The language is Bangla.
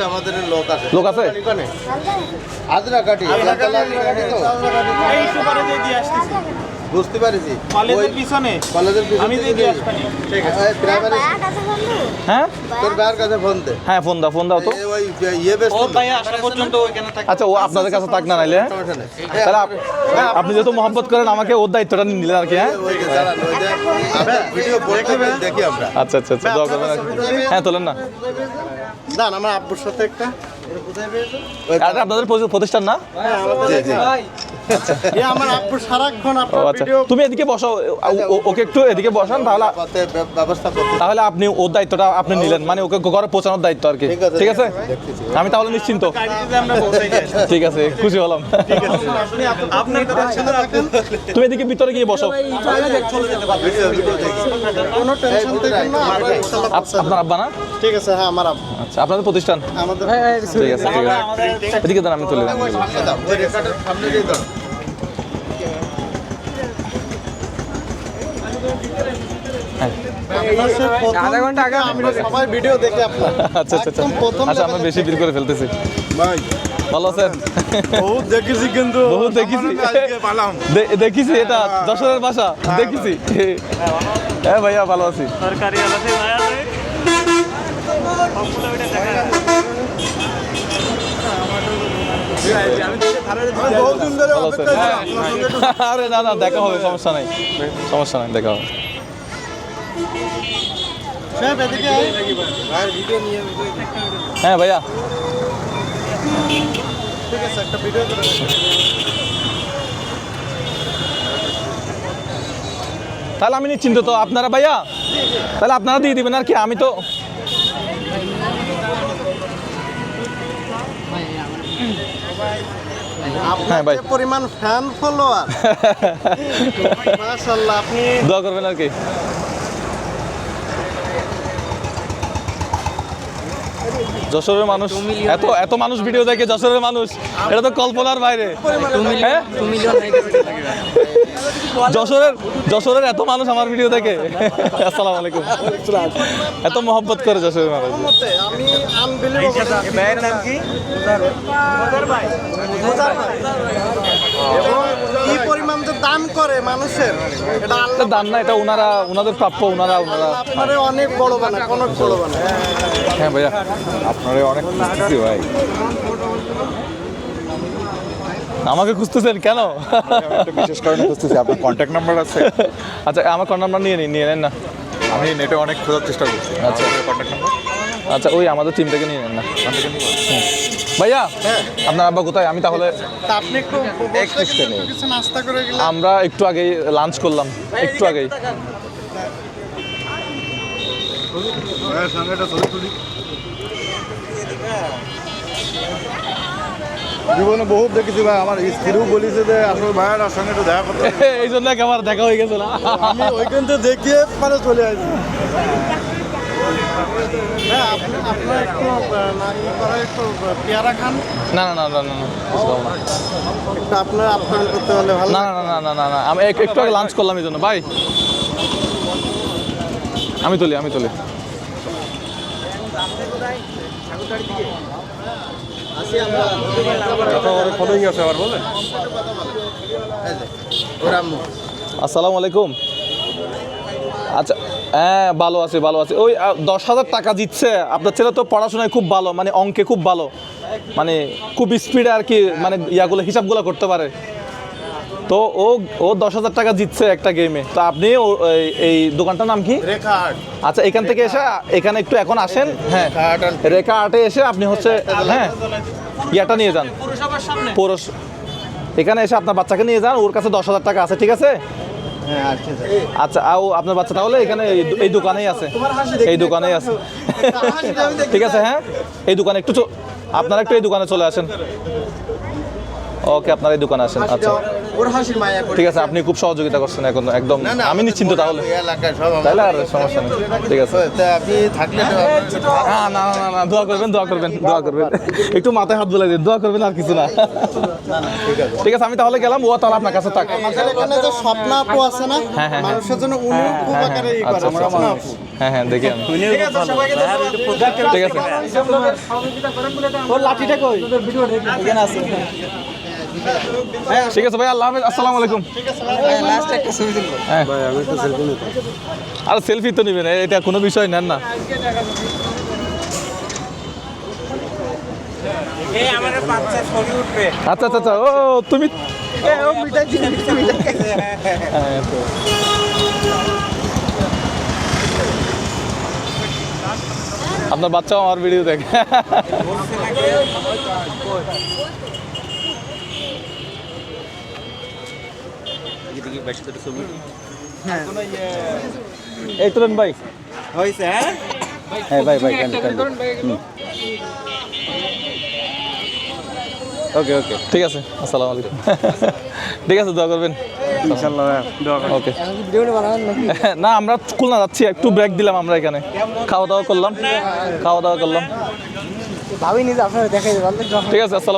আমাদের লোক আছে আজরা কাটি বুঝতে পারিছি কলেজের পিছনে আমি ঠিক আছে প্রাইমারি হ্যাঁ তোর ভাইয়ের কাছে ফোন দে হ্যাঁ ফোন দাও তো ওই ইয়ে বেশ ও ভাই আসা পর্যন্ত ওইখানে থাক। আচ্ছা ও আপনাদের কাছে থাক না নাইলে সমস্যা নেই তাহলে আপনি যেহেতু মহব্বত করেন আমাকে ওর দায়িত্বটা নিলেন আর কি হ্যাঁ ওই যে দাঁড়ান ওই যে আমরা ভিডিও দেখি আমরা আচ্ছা দোয়া করবেন আর কি। হ্যাঁ তোলেন না দাঁড়ান আমার আব্বুর সাথে একটা কোথায় পেয়েছো এটা আপনাদের প্রতিষ্ঠান না জি জি আমার আব্বু সারাক্ষণ ও আপনার আচ্ছা ভিডিও তুমি এদিকে বসো ওকে একটু এদিকে বসান ব্যবস্থা করতে তাহলে আপনি ওর দায়িত্বটা আপনি নিলেন মানে ওকে ঘরে পৌঁছানোর দায়িত্ব আর কি ঠিক আছে আমি তাহলে নিশ্চিন্ত ঠিক আছে খুশি হলাম তুমি এদিকে ভিতরে গিয়ে বসো কোনো টেনশন থাকেন না আপনার আব্বা না ঠিক আছে হ্যাঁ আমার আব্বু আচ্ছা আপনাদের প্রতিষ্ঠান আমাদের ঠিক আছে এদিকে দাঁড়ান আমি চলে যাবো ওই রেকর্ডের সামনে দিয়ে দাও আধা ঘন্টা আগে আমরা সবাই ভিডিও দেখে আপনার আচ্ছা আচ্ছা আমরা বেশি বিল করে ফেলতেছি ভাই ভালো আছেন বহুত দেখেছি কিন্তু বহুত দেখেছি দেখেছি এটা যশোরের ভাষা দেখেছি হ্যাঁ ভাইয়া ভালো আছি সরকারি আলাদা ভাইয়া বহুত দিন ধরে ভালো আছেন আরে না দেখা হবে সমস্যা নাই দেখা হবে সাহেব এদিকে আয় ভাই ভিডিও নিয়ে হ্যাঁ ভাইয়া ঠিক আছে একটা ভিডিও করে তাহলে আমি নিশ্চিন্ত তো আপনারা ভাইয়া তাহলে আপনারা দিয়ে দিবেন আর কি আমি তো হ্যাঁ ভাই যে পরিমাণ ফ্যান ফলোয়ার মাশাআল্লাহ আপনি দোয়া করবেন আর কি যশোরের মানুষ এত মানুষ ভিডিও দেখে যশোরের মানুষ এটা তো কল্পনার বাইরে হ্যাঁ? যশোরের এত মানুষ আমার ভিডিও দেখে আসসালামু আলাইকুম এত মহব্বত করে যশোরের মানুষ আমি আনবিলিভেবল ভাইয়ের নাম কি এবং কি পরিমাণ যে দান করে মানুষের এটা আল্লাহ দান না এটা ওনাদের প্রাপ্য ওনারা আপনারে অনেক বড় বানা অনেক বড় বানা হ্যাঁ ভাইয়া আপনারা অনেক খুশি ভাই আমাকে খুঁজতেছেন কেন বিশেষ কারণে খুঁজতেছি আপনার কন্ট্যাক্ট নাম্বার আছে আচ্ছা আমার কন্ট্যাক্ট নাম্বার নিয়ে নেন না আমি নেটে অনেক খোঁজার চেষ্টা করছি আচ্ছা কন্ট্যাক্ট নাম্বার আচ্ছা ওই আমাদের টিম থেকে নিয়ে নেন না ভাইয়া আপনার আব্বা কোথায় আমি তাহলে তা আপনি একটু কিছু নাস্তা করে গেলেন আমরা একটু আগেই লাঞ্চ করলাম একটু আগেই জীবনে বহুত দেখেছি ভাই আমার স্ত্রীও বলেছে যে আসলে ভাইয়ার সঙ্গে একটু দেখা করতে এই জন্য আমার দেখা হয়ে গেছে না আমি ওইখান থেকে দেখিয়ে মানে চলে আসি হ্যাঁ আপনার একটু একটু পেয়ারা খান না কিছু খাবো না। একটু আপনার আপ্যায়ন করতে হলে ভালো না আমি একটু আগে লাঞ্চ করলাম এই জন্য ভাই আমি তুলি ফলোইং আছে আবার বলে আসসালামু আলাইকুম আচ্ছা হ্যাঁ ভালো আছে ওই 10,000 টাকা জিতছে আপনার ছেলে তো পড়াশোনায় খুব ভালো মানে অঙ্কে খুব ভালো মানে খুব স্পিডে আর কি মানে হিসাবগুলো করতে পারে তো ও 10,000 টাকা জিতছে একটা গেমে তো আপনি এই দোকানটার নাম কি রেখা আর্ট আচ্ছা এখান থেকে এসে এখানে একটু এখন আসেন হ্যাঁ রেখা আর্টে এসে আপনি হচ্ছে হ্যাঁ ইয়াটা নিয়ে যান পুরসভার সামনে এখানে এসে আপনার বাচ্চাকে নিয়ে যান ওর কাছে 10,000 টাকা আছে ঠিক আছে হ্যাঁ আচ্ছা আপনার বাচ্চা তাহলে এখানে এই দোকানেই আছে ঠিক আছে হ্যাঁ এই দোকানে আপনারা একটু এই দোকানে চলে আসেন ওকে আপনারা এই দোকানে আসেন আচ্ছা ওর হাসির মায়া করে ঠিক আছে, আপনি খুব সহযোগিতা করছেন এখন একদম, আমি নিশ্চিন্ত তাহলে। এলাকায় সব তাহলে আর সমস্যা নেই, ঠিক আছে। তা আপনি থাকলে তো না না না না, দোয়া করবেন, দোয়া করবেন, দোয়া করবেন, একটু মাথায় হাত বুলাই দিন, দোয়া করবেন, আর কিছু না। ঠিক আছে, আমি তাহলে গেলাম, ও তাহলে আপনার কাছে থাক। আমাদের এখানে যে স্বপ্ন আপু আছে না, হ্যাঁ, হ্যাঁ, মানুষের জন্য উনি খুব আকারে ই করে আচ্ছা, আচ্ছা, স্বপ্ন আপু। হ্যাঁ হ্যাঁ, দেখি আমি। ঠিক আছে, ওর লাঠিটা কই এখানে আছে। ঠিক আছে ভাই, আল্লাহ হাফেজ, আসসালামু আলাইকুম। হ্যাঁ, আর সেলফি তো নেবেন, এটা কোনো বিষয় নেন না। আচ্ছা আচ্ছা আচ্ছা, ও তুমি হ্যাঁ, তো। আপনার বাচ্চাও আমার ভিডিও দেখে। এই তুলেন ভাই, হইছে হ্যাঁ হ্যাঁ ভাই ভাই, ওকে ওকে ঠিক আছে, আসসালামু আলাইকুম। ঠিক আছে, দোয়া করবেন ইনশাআল্লাহ ওকে। না, আমরা খুলনা যাচ্ছি, একটু ব্রেক দিলাম আমরা এখানে, খাওয়া দাওয়া করলাম। ভাবি নিজে আপনারা দেখাই ভালো ঠিক আছে, আসসালাম।